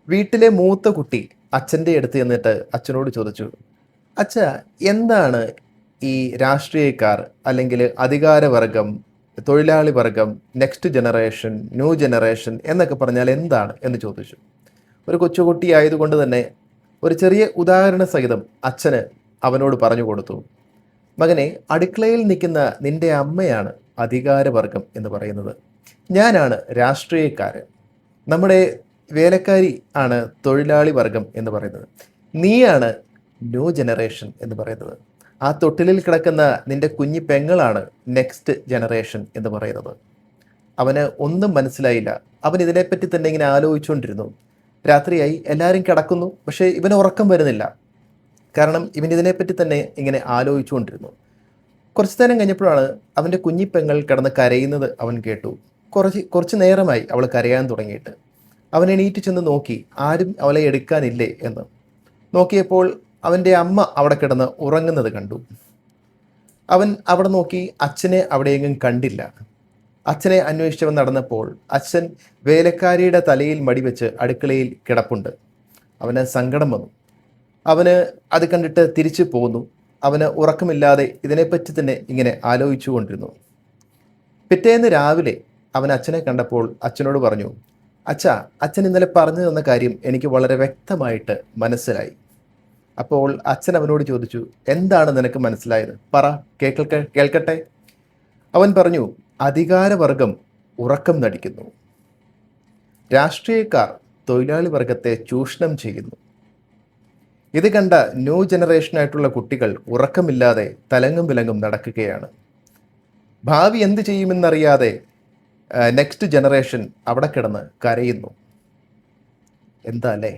വീട്ടിലെ മൂത്ത കുട്ടി അച്ഛൻ്റെ അടുത്ത് ചെന്നിട്ട് അച്ഛനോട് ചോദിച്ചു, അച്ഛ, എന്താണ് ഈ രാഷ്ട്രീയക്കാർ അല്ലെങ്കിൽ അധികാരവർഗം, തൊഴിലാളി വർഗം, നെക്സ്റ്റ് ജനറേഷൻ, ന്യൂ ജനറേഷൻ എന്നൊക്കെ പറഞ്ഞാൽ എന്താണ് എന്ന് ചോദിച്ചു. ഒരു കൊച്ചുകുട്ടി ആയതുകൊണ്ട് തന്നെ ഒരു ചെറിയ ഉദാഹരണ സഹിതം അച്ഛന് അവനോട് പറഞ്ഞു കൊടുത്തു. മകനെ, അടുക്കളയിൽ നിൽക്കുന്ന നിന്റെ അമ്മയാണ് അധികാരവർഗം എന്ന് പറയുന്നത്. ഞാനാണ് രാഷ്ട്രീയക്കാരൻ. നമ്മുടെ വേലക്കാരി ആണ് തൊഴിലാളി വർഗം എന്ന് പറയുന്നത്. നീയാണ് ന്യൂ ജനറേഷൻ എന്ന് പറയുന്നത്. ആ തൊട്ടിലിൽ കിടക്കുന്ന നിന്റെ കുഞ്ഞി പെങ്ങളാണ് നെക്സ്റ്റ് ജനറേഷൻ എന്ന് പറയുന്നത്. അവന് ഒന്നും മനസ്സിലായില്ല. അവൻ ഇതിനെപ്പറ്റി തന്നെ ഇങ്ങനെ ആലോചിച്ചുകൊണ്ടിരുന്നു. രാത്രിയായി, എല്ലാവരും കിടക്കുന്നു, പക്ഷേ ഇവന് ഉറക്കം വരുന്നില്ല. കാരണം ഇവൻ ഇതിനെപ്പറ്റി തന്നെ ഇങ്ങനെ ആലോചിച്ചുകൊണ്ടിരുന്നു. കുറച്ച് നേരം കഴിഞ്ഞപ്പോഴാണ് അവൻ്റെ കുഞ്ഞിപ്പെങ്ങൾ കിടന്ന് കരയുന്നത് അവൻ കേട്ടു. കുറച്ച് നേരമായി അവൾ കരയാൻ തുടങ്ങിയിട്ട്. അവൻ എണീറ്റ് ചെന്ന് നോക്കി, ആരും അവളെ എടുക്കാനില്ലേ എന്ന്. നോക്കിയപ്പോൾ അവൻ്റെ അമ്മ അവിടെ കിടന്ന് ഉറങ്ങുന്നത് കണ്ടു. അവൻ അവിടെ നോക്കി, അച്ഛനെ അവിടെയെങ്ങും കണ്ടില്ല. അച്ഛനെ അന്വേഷിച്ചവൻ നടന്നപ്പോൾ അച്ഛൻ വേലക്കാരിയുടെ തലയിൽ മടിവെച്ച് അടുക്കളയിൽ കിടപ്പുണ്ട്. അവന് സങ്കടം വന്നു. അവന് അത് കണ്ടിട്ട് തിരിച്ചു പോന്നു. അവന് ഉറക്കമില്ലാതെ ഇതിനെപ്പറ്റി തന്നെ ഇങ്ങനെ ആലോചിച്ചു കൊണ്ടിരുന്നു. പിറ്റേന്ന് രാവിലെ അവൻ അച്ഛനെ കണ്ടപ്പോൾ അച്ഛനോട് പറഞ്ഞു, അച്ഛാ, അച്ഛൻ ഇന്നലെ പറഞ്ഞു തന്ന കാര്യം എനിക്ക് വളരെ വ്യക്തമായിട്ട് മനസ്സിലായി. അപ്പോൾ അച്ഛൻ അവനോട് ചോദിച്ചു, എന്താണ് നിനക്ക് മനസ്സിലായത്? പറ, കേൾക്കട്ടെ. അവൻ പറഞ്ഞു, അധികാരവർഗം ഉറക്കം നടിക്കുന്നു, രാഷ്ട്രീയക്കാർ തൊഴിലാളി വർഗത്തെ ചൂഷണം ചെയ്യുന്നു. ഇത് കണ്ട ന്യൂ ജനറേഷനായിട്ടുള്ള കുട്ടികൾ ഉറക്കമില്ലാതെ തലങ്ങും വിലങ്ങും നടക്കുകയാണ്. ഭാവി എന്ത് ചെയ്യുമെന്നറിയാതെ നെക്സ്റ്റ് ജനറേഷൻ അവിടെ കിടന്ന് കരയുന്നു. എന്താ അല്ലേ?